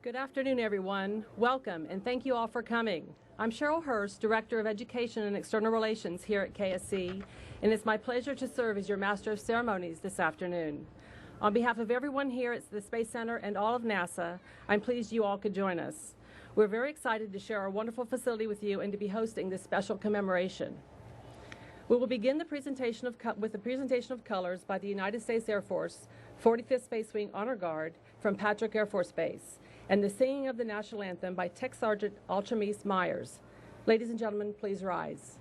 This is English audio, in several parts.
Good afternoon, everyone. Welcome, and thank you all for coming. I'm Cheryl Hurst, Director of Education and External Relations here at KSC, and it's my pleasure to serve as your Master of Ceremonies this afternoon. On behalf of everyone here at the Space Center and all of NASA, I'm pleased you all could join us. We're very excited to share our wonderful facility with you and to be hosting this special commemoration. We will begin with the presentation of colors by the United States Air Force 45th Space Wing Honor Guard from Patrick Air Force Base, and the singing of the National Anthem by Tech Sergeant Alchemise Myers. Ladies and gentlemen, please rise.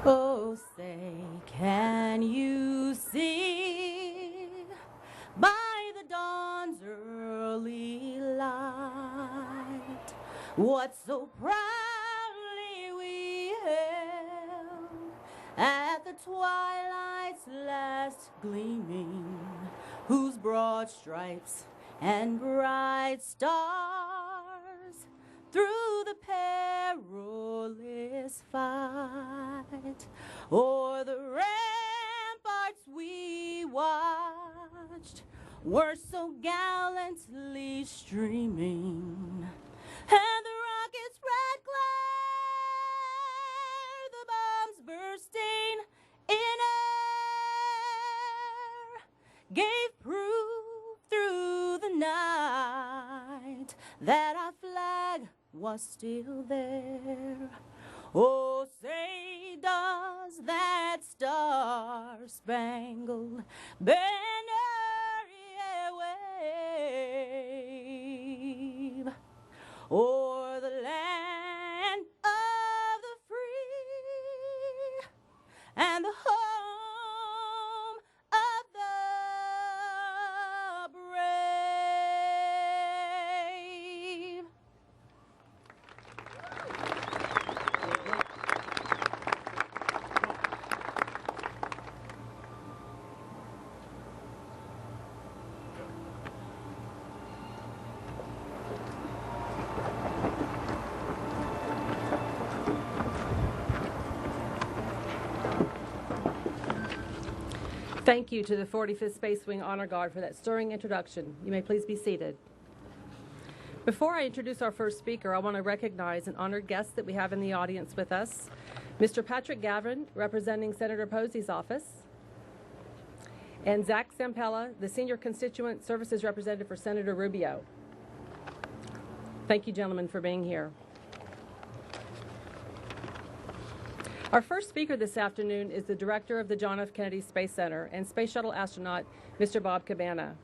Oh, say, can you see by the dawn's early light what so proudly we held at the twilight's last gleaming, whose broad stripes and bright stars through the perilous fight o'er the ramparts we watched were so gallantly streaming, and the rocket's red glare, the bombs bursting in air, gave proof through the night that our flag was still there. Oh, say, does that star-spangled banner yet wave o'er the land of the free and the home of the brave? Thank you to the 45th Space Wing Honor Guard for that stirring introduction. You may please be seated. Before I introduce our first speaker, I want to recognize an honored guest that we have in the audience with us, Mr. Patrick Gavin, representing Senator Posey's office, and Zach Zampella, the Senior Constituent Services Representative for Senator Rubio. Thank you, gentlemen, for being here. Our first speaker this afternoon is the director of the John F. Kennedy Space Center and Space Shuttle astronaut, Mr. Bob Cabana.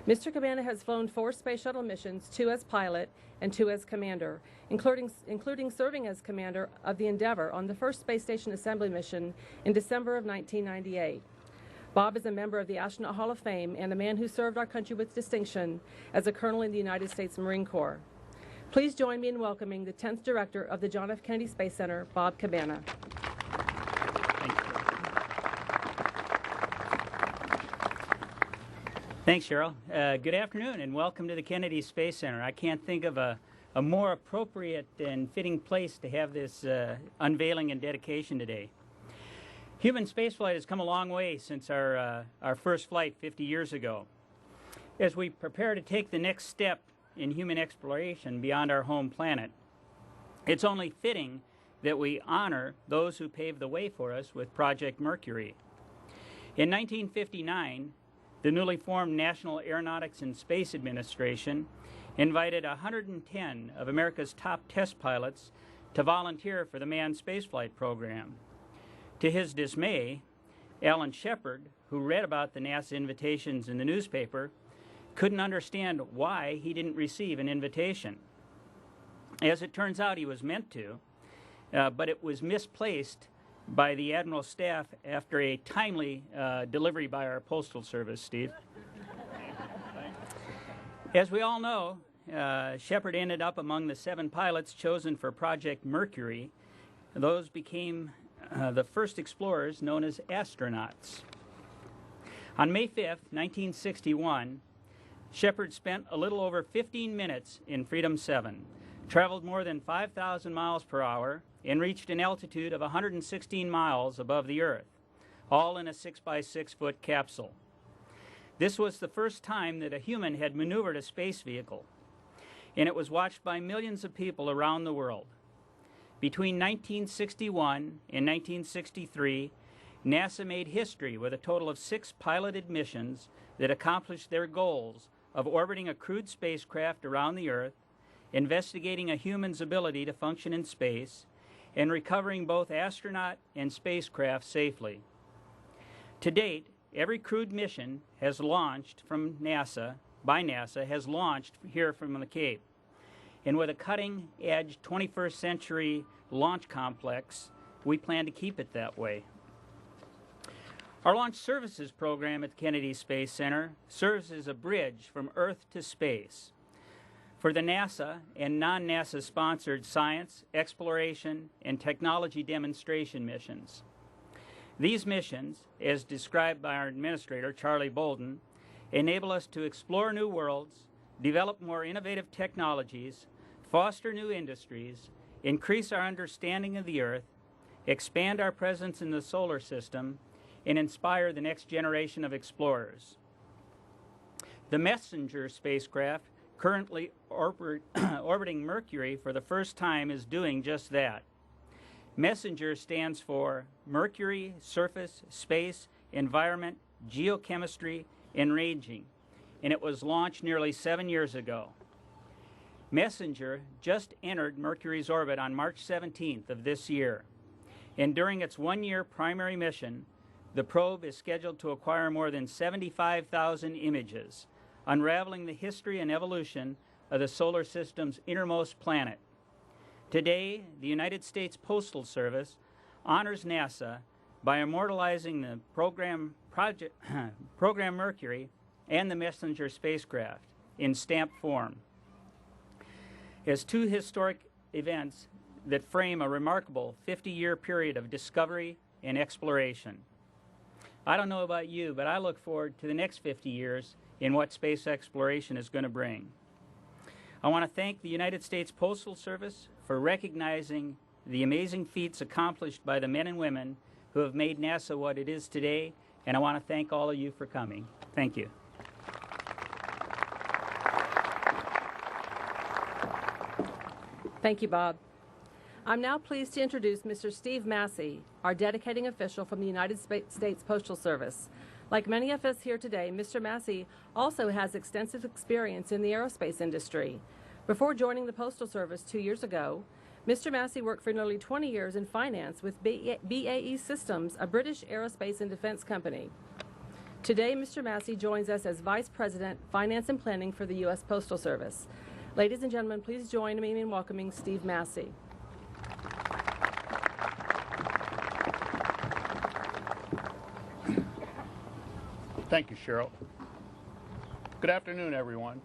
Mr. Cabana has flown 4 Space Shuttle missions, 2 as pilot and 2 as commander, including serving as commander of the Endeavour on the first Space Station Assembly mission in December of 1998. Bob is a member of the Astronaut Hall of Fame and a man who served our country with distinction as a colonel in the United States Marine Corps. Please join me in welcoming the 10th director of the John F. Kennedy Space Center, Bob Cabana. Thanks, Cheryl. Good afternoon and welcome to the Kennedy Space Center. I can't think of a more appropriate and fitting place to have this unveiling and dedication today. Human spaceflight has come a long way since our first flight 50 years ago. As we prepare to take the next step in human exploration beyond our home planet, it's only fitting that we honor those who paved the way for us with Project Mercury. In 1959, the newly formed National Aeronautics and Space Administration invited 110 of America's top test pilots to volunteer for the manned spaceflight program. To his dismay, Alan Shepard, who read about the NASA invitations in the newspaper, couldn't understand why he didn't receive an invitation. As it turns out, he was meant to, but it was misplaced by the Admiral's staff after a timely delivery by our Postal Service, Steve. As we all know, Shepard ended up among the 7 pilots chosen for Project Mercury. Those became the first explorers known as astronauts. On May 5th, 1961, Shepard spent a little over 15 minutes in Freedom 7, traveled more than 5,000 miles per hour, and reached an altitude of 116 miles above the Earth, all in a 6x6-foot capsule. This was the first time that a human had maneuvered a space vehicle, and it was watched by millions of people around the world. Between 1961 and 1963, NASA made history with a total of 6 piloted missions that accomplished their goals of orbiting a crewed spacecraft around the Earth, investigating a human's ability to function in space, and recovering both astronaut and spacecraft safely. To date, every crewed mission has launched from NASA, by NASA, has launched here from the Cape. And with a cutting-edge 21st century launch complex, we plan to keep it that way. Our Launch Services program at the Kennedy Space Center serves as a bridge from Earth to space for the NASA and non-NASA sponsored science, exploration, and technology demonstration missions. These missions, as described by our administrator, Charlie Bolden, enable us to explore new worlds, develop more innovative technologies, foster new industries, increase our understanding of the Earth, expand our presence in the solar system, and inspire the next generation of explorers. The Messenger spacecraft, currently orbiting Mercury for the first time, is doing just that. Messenger stands for Mercury, Surface, Space, Environment, Geochemistry, and Ranging, and it was launched nearly 7 years ago. Messenger just entered Mercury's orbit on March 17th of this year, and during its 1-year primary mission, the probe is scheduled to acquire more than 75,000 images, unraveling the history and evolution of the solar system's innermost planet. Today, the United States Postal Service honors NASA by immortalizing the program Mercury and the Messenger spacecraft in stamped form as 2 historic events that frame a remarkable 50-year period of discovery and exploration. I don't know about you, but I look forward to the next 50 years in what space exploration is going to bring. I want to thank the United States Postal Service for recognizing the amazing feats accomplished by the men and women who have made NASA what it is today, and I want to thank all of you for coming. Thank you. Thank you, Bob. I'm now pleased to introduce Mr. Steve Massey, our dedicating official from the United States Postal Service. Like many of us here today, Mr. Massey also has extensive experience in the aerospace industry. Before joining the Postal Service 2 years ago, Mr. Massey worked for nearly 20 years in finance with BAE Systems, a British aerospace and defense company. Today, Mr. Massey joins us as Vice President, Finance and Planning for the U.S. Postal Service. Ladies and gentlemen, please join me in welcoming Steve Massey. Thank you, Cheryl. Good afternoon, everyone.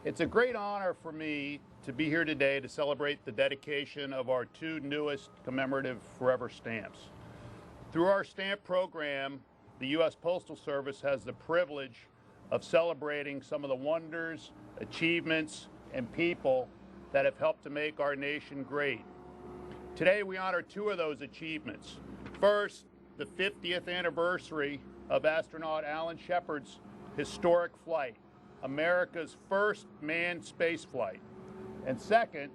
It's a great honor for me to be here today to celebrate the dedication of our 2 newest commemorative forever stamps. Through our stamp program, the U.S. Postal Service has the privilege of celebrating some of the wonders, achievements, and people that have helped to make our nation great. Today, we honor 2 of those achievements. First, the 50th anniversary of astronaut Alan Shepard's historic flight. America's first manned spaceflight, and second,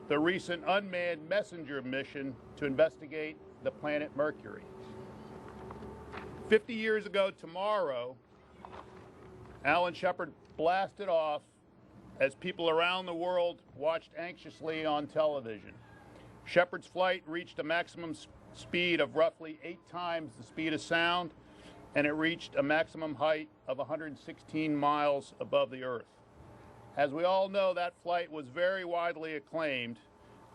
the recent unmanned messenger mission to investigate the planet Mercury. 50 years ago tomorrow, Alan Shepard blasted off as people around the world watched anxiously on television. Shepard's flight reached a maximum speed of roughly 8 times the speed of sound, and it reached a maximum height of 116 miles above the Earth. As we all know, that flight was very widely acclaimed.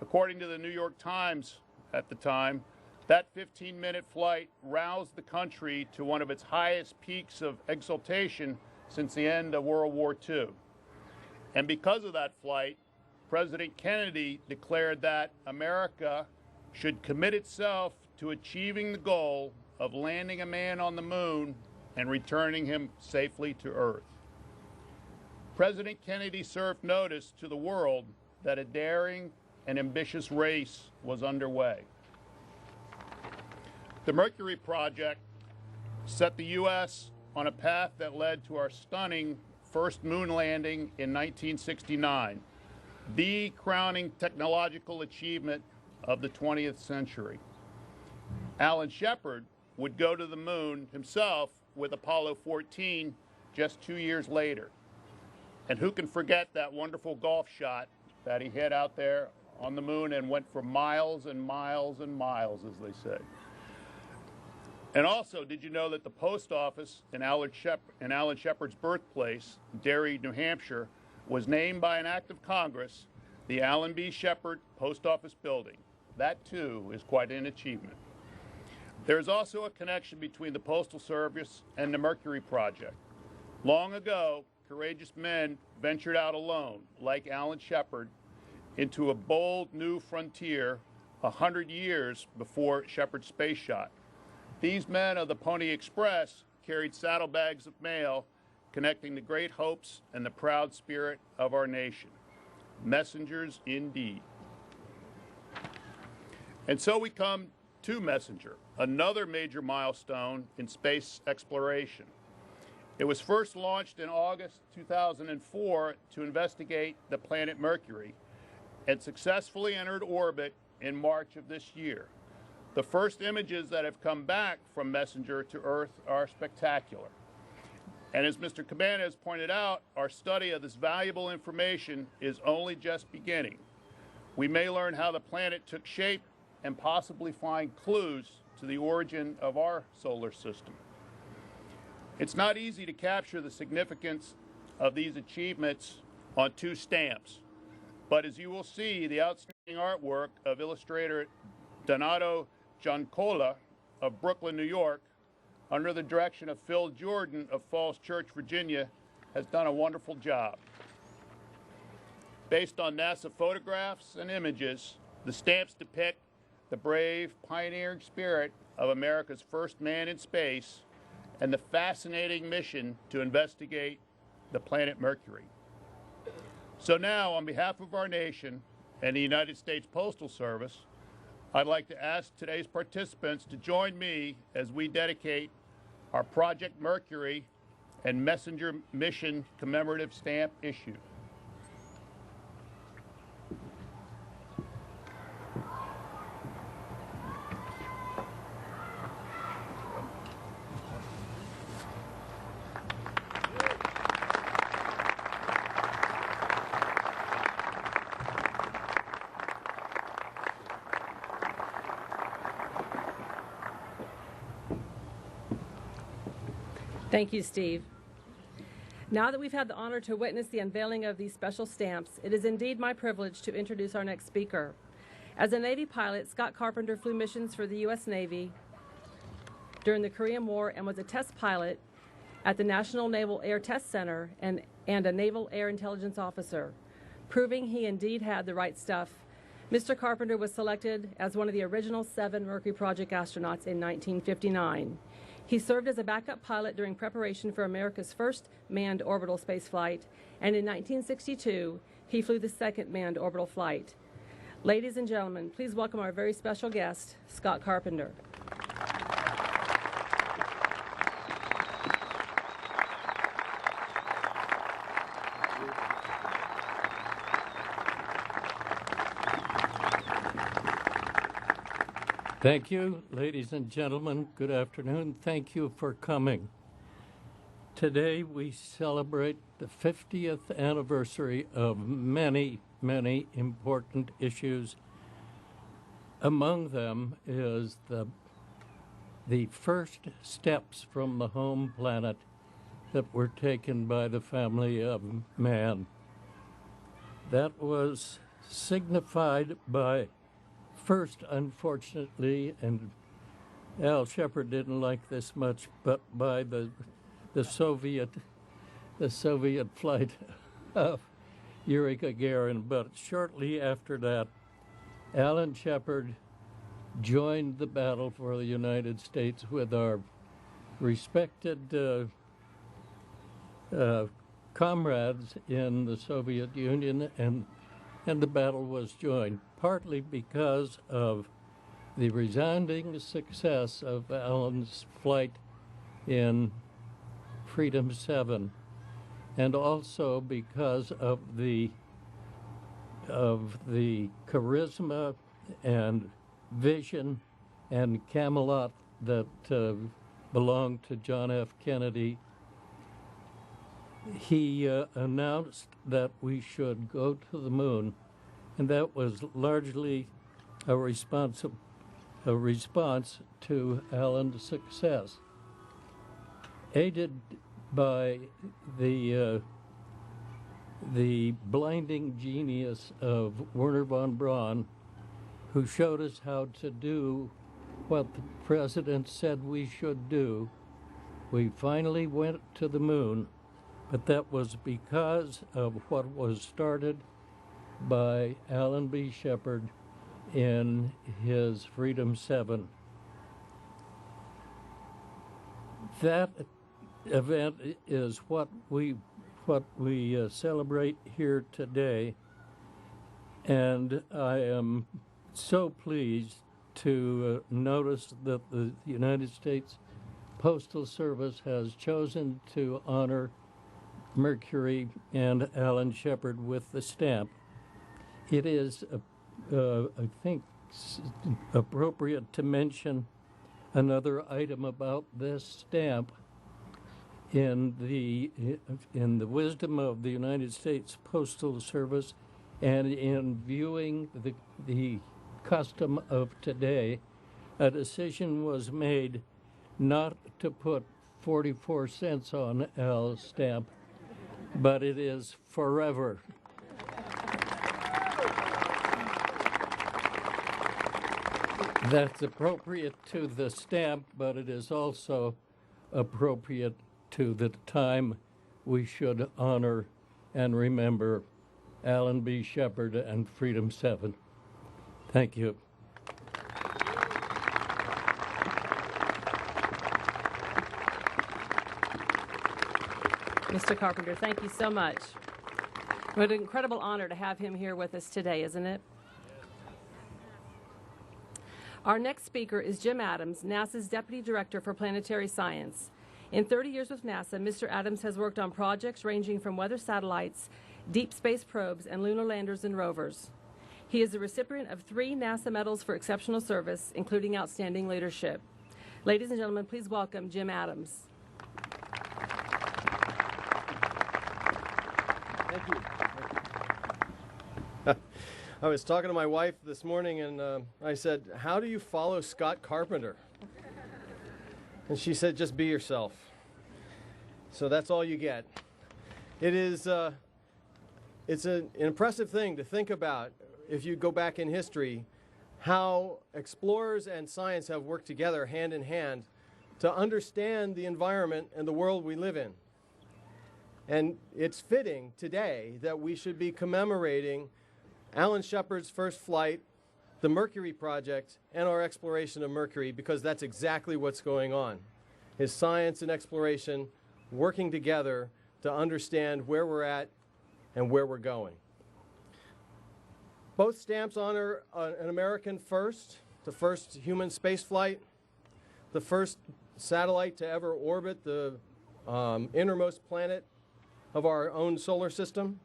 According to the New York Times at the time, that 15-minute flight roused the country to one of its highest peaks of exultation since the end of World War II. And because of that flight, President Kennedy declared that America should commit itself to achieving the goal of landing a man on the moon and returning him safely to Earth. President Kennedy served notice to the world that a daring and ambitious race was underway. The Mercury project set the U.S. on a path that led to our stunning first moon landing in 1969, the crowning technological achievement of the 20th century. Alan Shepard would go to the moon himself with Apollo 14 just 2 years later. And who can forget that wonderful golf shot that he hit out there on the moon and went for miles and miles and miles, as they say. And also, did you know that the post office in Alan Shepard's birthplace, Derry, New Hampshire, was named by an act of Congress the Alan B. Shepard Post Office Building? That, too, is quite an achievement. There is also a connection between the Postal Service and the Mercury project. Long ago, courageous men ventured out alone, like Alan Shepard, into a bold new frontier 100 years before Shepard's space shot. These men of the Pony Express carried saddlebags of mail connecting the great hopes and the proud spirit of our nation. Messengers indeed. And so we come to Messenger, another major milestone in space exploration. It was first launched in August 2004 to investigate the planet Mercury and successfully entered orbit in March of this year. The first images that have come back from Messenger to Earth are spectacular. And as Mr. Cabana has pointed out, our study of this valuable information is only just beginning. We may learn how the planet took shape and possibly find clues to the origin of our solar system. It's not easy to capture the significance of these achievements on 2 stamps, but as you will see, the outstanding artwork of illustrator Donato Giancola of Brooklyn, New York, under the direction of Phil Jordan of Falls Church, Virginia, has done a wonderful job. Based on NASA photographs and images, the stamps depict the brave, pioneering spirit of America's first man in space and the fascinating mission to investigate the planet Mercury. So now, on behalf of our nation and the United States Postal Service, I'd like to ask today's participants to join me as we dedicate our Project Mercury and Messenger Mission commemorative stamp issue. Thank you, Steve. Now that we've had the honor to witness the unveiling of these special stamps, it is indeed my privilege to introduce our next speaker. As a Navy pilot, Scott Carpenter flew missions for the U.S. Navy during the Korean War and was a test pilot at the National Naval Air Test Center and a Naval Air Intelligence officer, proving he indeed had the right stuff. Mr. Carpenter was selected as one of the original 7 Mercury Project astronauts in 1959. He served as a backup pilot during preparation for America's first manned orbital spaceflight, and in 1962, he flew the second manned orbital flight. Ladies and gentlemen, please welcome our very special guest, Scott Carpenter. Thank you, ladies and gentlemen. Good afternoon. Thank you for coming. Today we celebrate the 50th anniversary of many, many important issues. Among them is the first steps from the home planet that were taken by the family of man. That was signified by, first, unfortunately, and Al Shepard didn't like this much, but by the Soviet flight of Yuri Gagarin. But shortly after that, Alan Shepard joined the battle for the United States with our respected comrades in the Soviet Union, and the battle was joined, partly because of the resounding success of Alan's flight in Freedom 7, and also because of the charisma and vision and Camelot that belonged to John F. Kennedy. He announced that we should go to the moon, and that was largely a response to Alan's success, aided by the blinding genius of Wernher von Braun, who showed us how to do what the president said we should do. We finally went to the moon, but that was because of what was started by Alan B. Shepard in his Freedom 7. That event is what we celebrate here today, and I am so pleased to notice that the United States Postal Service has chosen to honor Mercury and Alan Shepard with the stamp. It is, I think, appropriate to mention another item about this stamp. In the wisdom of the United States Postal Service, and in viewing the custom of today, a decision was made not to put 44 cents on Al's stamp, but it is forever. That's appropriate to the stamp, but it is also appropriate to the time we should honor and remember Alan B. Shepard and Freedom 7. Thank you. Mr. Carpenter, thank you so much. What an incredible honor to have him here with us today, isn't it? Our next speaker is Jim Adams, NASA's Deputy Director for Planetary Science. In 30 years with NASA, Mr. Adams has worked on projects ranging from weather satellites, deep space probes, and lunar landers and rovers. He is the recipient of 3 NASA medals for exceptional service, including outstanding leadership. Ladies and gentlemen, please welcome Jim Adams. Thank you. I was talking to my wife this morning, and I said, "How do you follow Scott Carpenter?" And she said, "Just be yourself." So that's all you get. It's an impressive thing to think about, if you go back in history, how explorers and science have worked together hand in hand to understand the environment and the world we live in. And it's fitting today that we should be commemorating Alan Shepard's first flight, the Mercury project, and our exploration of Mercury, because that's exactly what's going on. Is science and exploration working together to understand where we're at and where we're going. Both stamps honor an American first, the first human space flight, the first satellite to ever orbit the innermost planet of our own solar system.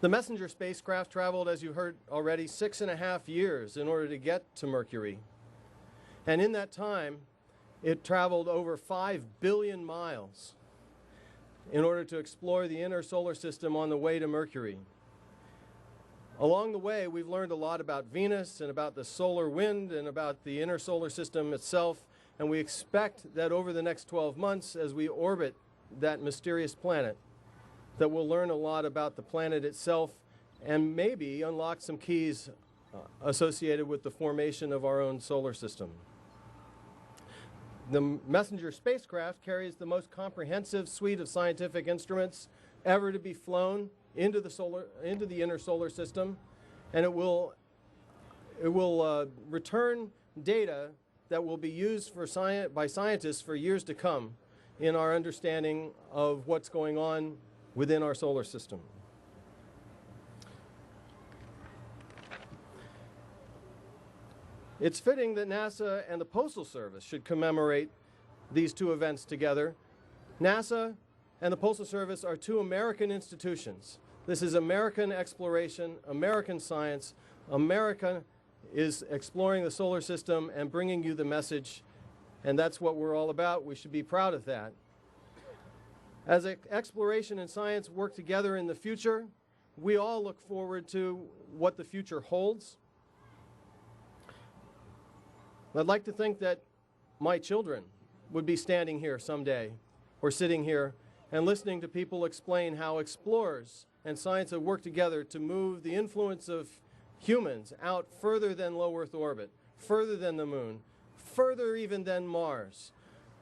The Messenger spacecraft traveled, as you heard already, 6.5 years in order to get to Mercury. And in that time, it traveled over 5 billion miles in order to explore the inner solar system on the way to Mercury. Along the way, we've learned a lot about Venus and about the solar wind and about the inner solar system itself, and we expect that over the next 12 months, as we orbit that mysterious planet, that we'll learn a lot about the planet itself and maybe unlock some keys associated with the formation of our own solar system. The Messenger spacecraft carries the most comprehensive suite of scientific instruments ever to be flown into the inner solar system, and it will return data that will be used by scientists for years to come in our understanding of what's going on within our solar system. It's fitting that NASA and the Postal Service should commemorate these two events together. NASA and the Postal Service are two American institutions. This is American exploration, American science. America is exploring the solar system and bringing you the message, and that's what we're all about. We should be proud of that. As exploration and science work together in the future, we all look forward to what the future holds. I'd like to think that my children would be standing here someday, or sitting here, and listening to people explain how explorers and science have worked together to move the influence of humans out further than low Earth orbit, further than the moon, further even than Mars.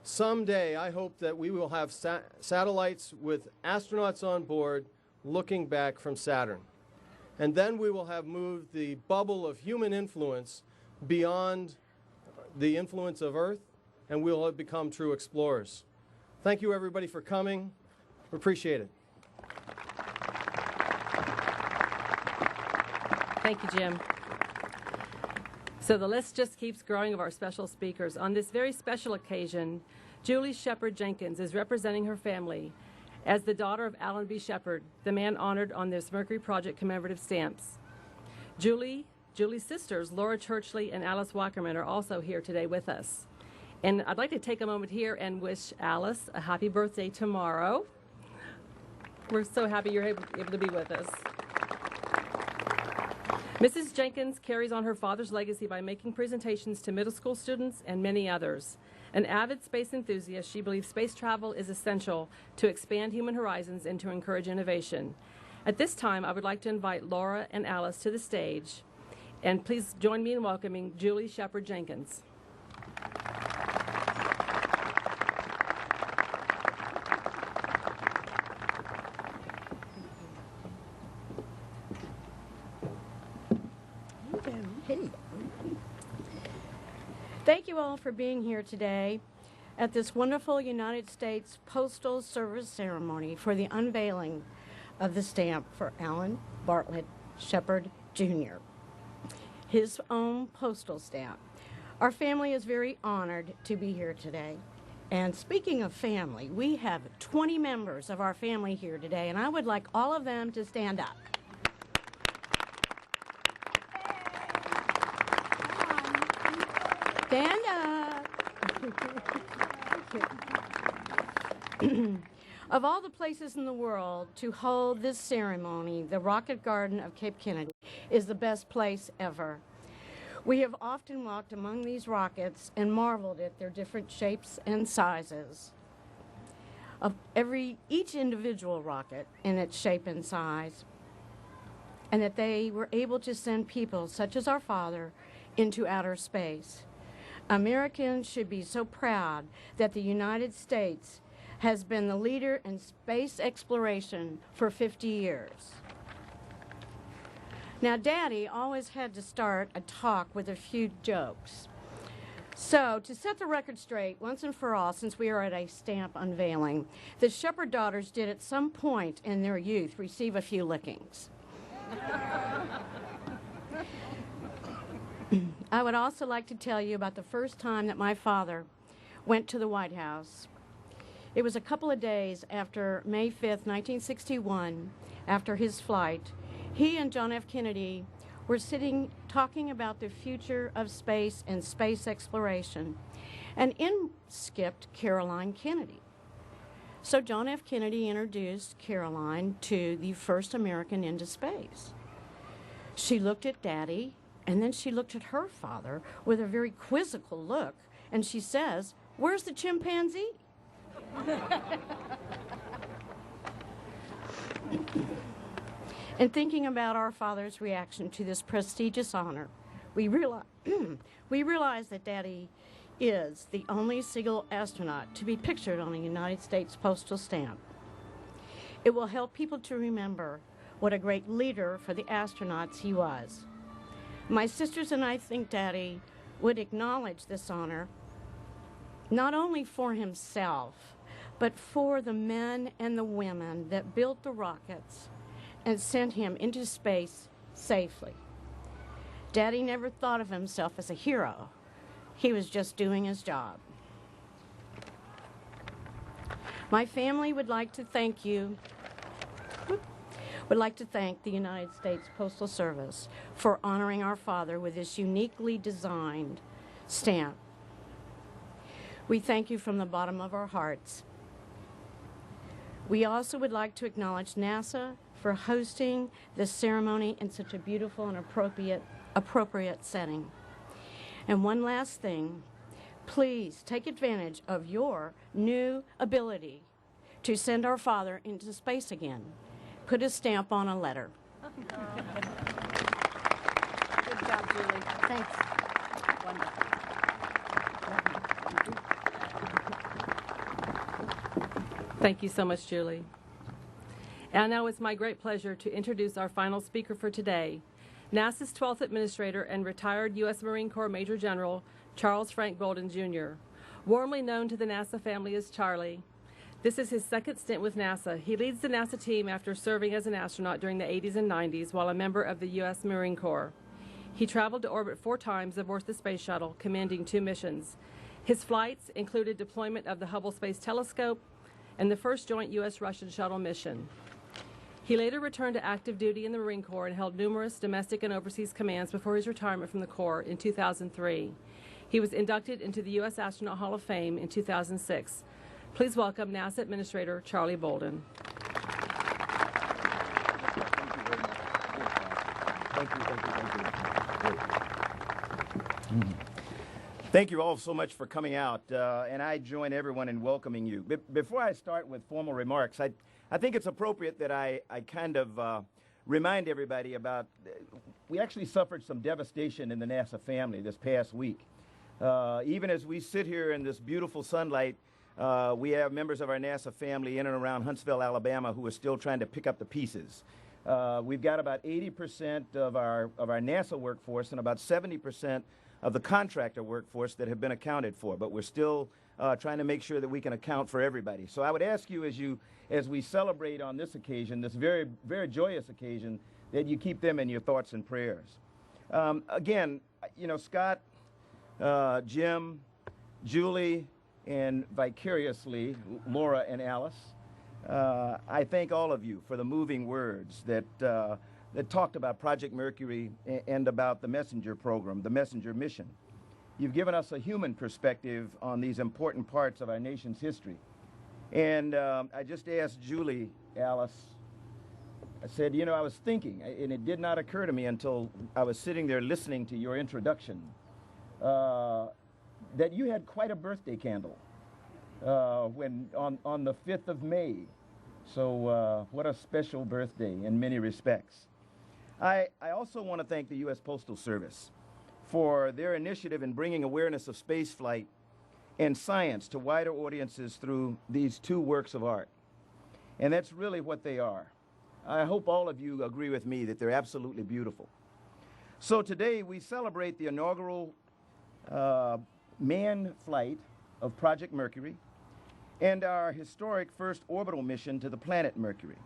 Someday, I hope that we will have satellites with astronauts on board looking back from Saturn. And then we will have moved the bubble of human influence beyond the influence of Earth, and we'll have become true explorers. Thank you, everybody, for coming. We appreciate it. Thank you, Jim. So the list just keeps growing of our special speakers. On this very special occasion, Julie Shepard Jenkins is representing her family as the daughter of Alan B. Shepard, the man honored on this Mercury Project commemorative stamps. Julie's sisters, Laura Churchley and Alice Wackerman, are also here today with us. And I'd like to take a moment here and wish Alice a happy birthday tomorrow. We're so happy you're able to be with us. Mrs. Jenkins carries on her father's legacy by making presentations to middle school students and many others. An avid space enthusiast, she believes space travel is essential to expand human horizons and to encourage innovation. At this time, I would like to invite Laura and Alice to the stage. And please join me in welcoming Julie Shepard Jenkins. Thank you all for being here today at this wonderful United States Postal Service ceremony for the unveiling of the stamp for Alan Bartlett Shepard, Jr., his own postal stamp. Our family is very honored to be here today. And speaking of family, we have 20 members of our family here today, and I would like all of them to stand up. Stand up. Of all the places in the world to hold this ceremony, the Rocket Garden of Cape Kennedy is the best place ever. We have often walked among these rockets and marveled at their different shapes and sizes. Of each individual rocket in its shape and size, and that they were able to send people such as our father into outer space. Americans should be so proud that the United States has been the leader in space exploration for 50 years. Now, Daddy always had to start a talk with a few jokes. So, to set the record straight once and for all, since we are at a stamp unveiling, the Shepard daughters did at some point in their youth receive a few lickings. I would also like to tell you about the first time that my father went to the White House. It was a couple of days after May 5th, 1961, after his flight, he and John F. Kennedy were sitting talking about the future of space and space exploration, and in skipped Caroline Kennedy. So John F. Kennedy introduced Caroline to the first American into space. She looked at Daddy, and then she looked at her father with a very quizzical look, and she says, "Where's the chimpanzee?" In thinking about our father's reaction to this prestigious honor, we realize that Daddy is the only single astronaut to be pictured on a United States postal stamp. It will help people to remember what a great leader for the astronauts he was. My sisters and I think Daddy would acknowledge this honor not only for himself, but for the men and the women that built the rockets and sent him into space safely. Daddy never thought of himself as a hero. He was just doing his job. My family would like to thank the United States Postal Service for honoring our father with this uniquely designed stamp. We thank you from the bottom of our hearts. We also would like to acknowledge NASA for hosting this ceremony in such a beautiful and appropriate setting. And one last thing, please take advantage of your new ability to send our father into space again. Put a stamp on a letter. Good job, Julie. Thanks. Wonderful. Thank you so much, Julie. And now it's my great pleasure to introduce our final speaker for today, NASA's 12th Administrator and retired U.S. Marine Corps Major General Charles Frank Bolden, Jr., warmly known to the NASA family as Charlie. This is his second stint with NASA. He leads the NASA team after serving as an astronaut during the 80s and 90s while a member of the U.S. Marine Corps. He traveled to orbit 4 times aboard the Space Shuttle, commanding 2 missions. His flights included deployment of the Hubble Space Telescope and the first joint U.S.-Russian shuttle mission. He later returned to active duty in the Marine Corps and held numerous domestic and overseas commands before his retirement from the Corps in 2003. He was inducted into the U.S. Astronaut Hall of Fame in 2006. Please welcome NASA Administrator Charlie Bolden. Thank you all so much for coming out, and I join everyone in welcoming you. Before I start with formal remarks, I think it's appropriate that I kind of remind everybody about, we actually suffered some devastation in the NASA family this past week. Even as we sit here in this beautiful sunlight, we have members of our NASA family in and around Huntsville, Alabama, who are still trying to pick up the pieces. We've got about 80% of our NASA workforce and about 70% of the contractor workforce that have been accounted for, but we're still trying to make sure that we can account for everybody. So I would ask you, as we celebrate on this occasion, this very, very joyous occasion, that you keep them in your thoughts and prayers. Again, you know, Scott, Jim, Julie, and vicariously Laura and Alice, I thank all of you for the moving words that talked about Project Mercury and about the Messenger program, the Messenger mission. You've given us a human perspective on these important parts of our nation's history. And I just asked Julie, Alice, I said, you know, I was thinking, and it did not occur to me until I was sitting there listening to your introduction, that you had quite a birthday candle when on the 5th of May. So what a special birthday in many respects. I also want to thank the U.S. Postal Service for their initiative in bringing awareness of spaceflight and science to wider audiences through these 2 works of art. And that's really what they are. I hope all of you agree with me that they're absolutely beautiful. So today we celebrate the inaugural manned flight of Project Mercury and our historic first orbital mission to the planet Mercury.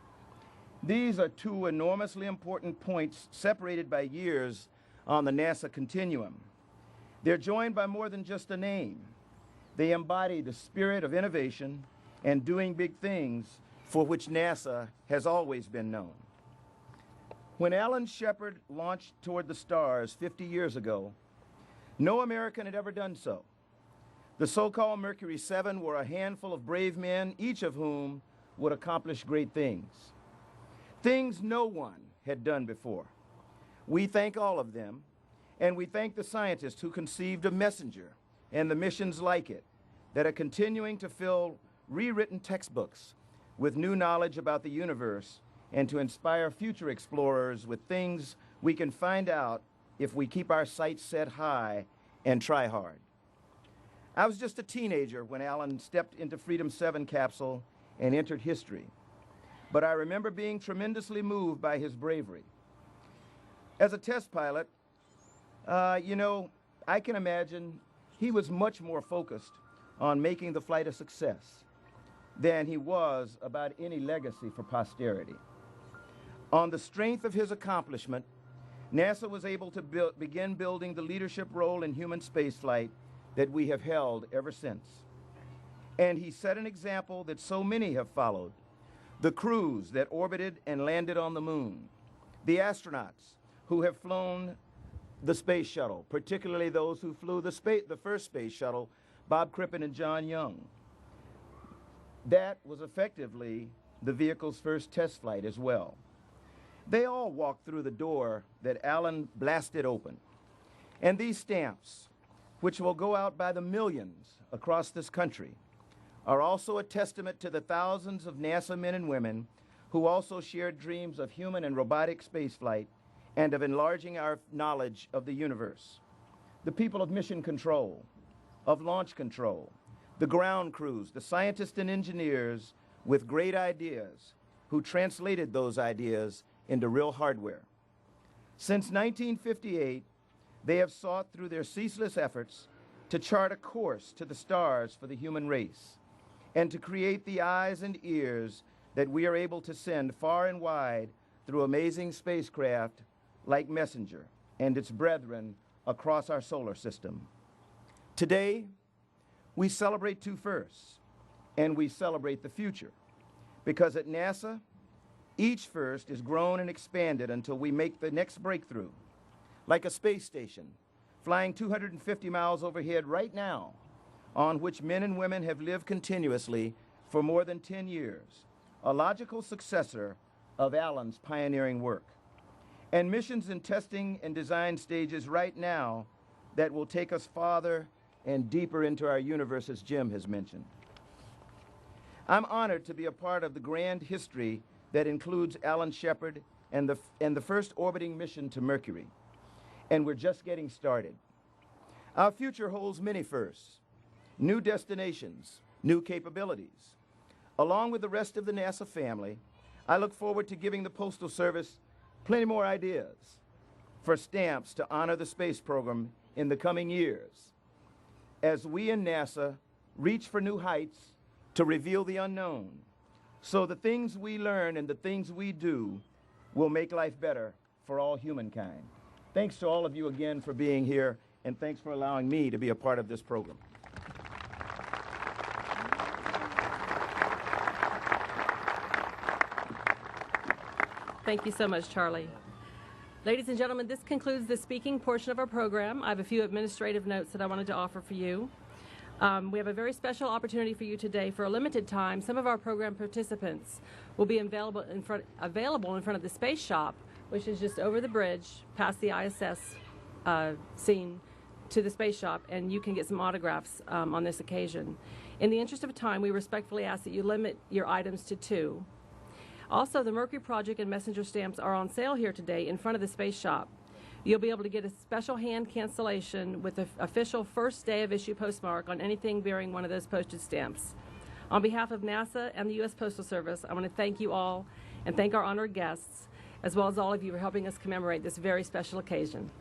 These are 2 enormously important points separated by years on the NASA continuum. They're joined by more than just a name. They embody the spirit of innovation and doing big things for which NASA has always been known. When Alan Shepard launched toward the stars 50 years ago, no American had ever done so. The so-called Mercury-7 were a handful of brave men, each of whom would accomplish great things. Things no one had done before. We thank all of them, and we thank the scientists who conceived a messenger and the missions like it that are continuing to fill rewritten textbooks with new knowledge about the universe and to inspire future explorers with things we can find out if we keep our sights set high and try hard. I was just a teenager when Alan stepped into Freedom 7 capsule and entered history, but I remember being tremendously moved by his bravery. As a test pilot, I can imagine he was much more focused on making the flight a success than he was about any legacy for posterity. On the strength of his accomplishment, NASA was able to begin building the leadership role in human spaceflight that we have held ever since. And he set an example that so many have followed. The crews that orbited and landed on the moon, the astronauts who have flown the space shuttle, particularly those who flew the first space shuttle, Bob Crippen and John Young. That was effectively the vehicle's first test flight as well. They all walked through the door that Alan blasted open. And these stamps, which will go out by the millions across this country, are also a testament to the thousands of NASA men and women who also shared dreams of human and robotic spaceflight and of enlarging our knowledge of the universe. The people of mission control, of launch control, the ground crews, the scientists and engineers with great ideas who translated those ideas into real hardware. Since 1958, they have sought through their ceaseless efforts to chart a course to the stars for the human race and to create the eyes and ears that we are able to send far and wide through amazing spacecraft like Messenger and its brethren across our solar system. Today, we celebrate two firsts, and we celebrate the future, because at NASA, each first is grown and expanded until we make the next breakthrough, like a space station flying 250 miles overhead right now, on which men and women have lived continuously for more than 10 years, a logical successor of Alan's pioneering work, and missions in testing and design stages right now that will take us farther and deeper into our universe, as Jim has mentioned. I'm honored to be a part of the grand history that includes Alan Shepard and the first orbiting mission to Mercury. And we're just getting started. Our future holds many firsts, new destinations, new capabilities. Along with the rest of the NASA family, I look forward to giving the Postal Service plenty more ideas for stamps to honor the space program in the coming years, as we in NASA reach for new heights to reveal the unknown, so the things we learn and the things we do will make life better for all humankind. Thanks to all of you again for being here, and thanks for allowing me to be a part of this program. Thank you so much, Charlie. Ladies and gentlemen, this concludes the speaking portion of our program. I have a few administrative notes that I wanted to offer for you. We have a very special opportunity for you today. For a limited time, some of our program participants will be available in front of the Space Shop, which is just over the bridge past the ISS scene to the Space Shop, and you can get some autographs on this occasion. In the interest of time, we respectfully ask that you limit your items to 2. Also, the Mercury Project and Messenger stamps are on sale here today in front of the Space Shop. You'll be able to get a special hand cancellation with the official first day of issue postmark on anything bearing one of those postage stamps. On behalf of NASA and the U.S. Postal Service, I want to thank you all and thank our honored guests, as well as all of you for helping us commemorate this very special occasion.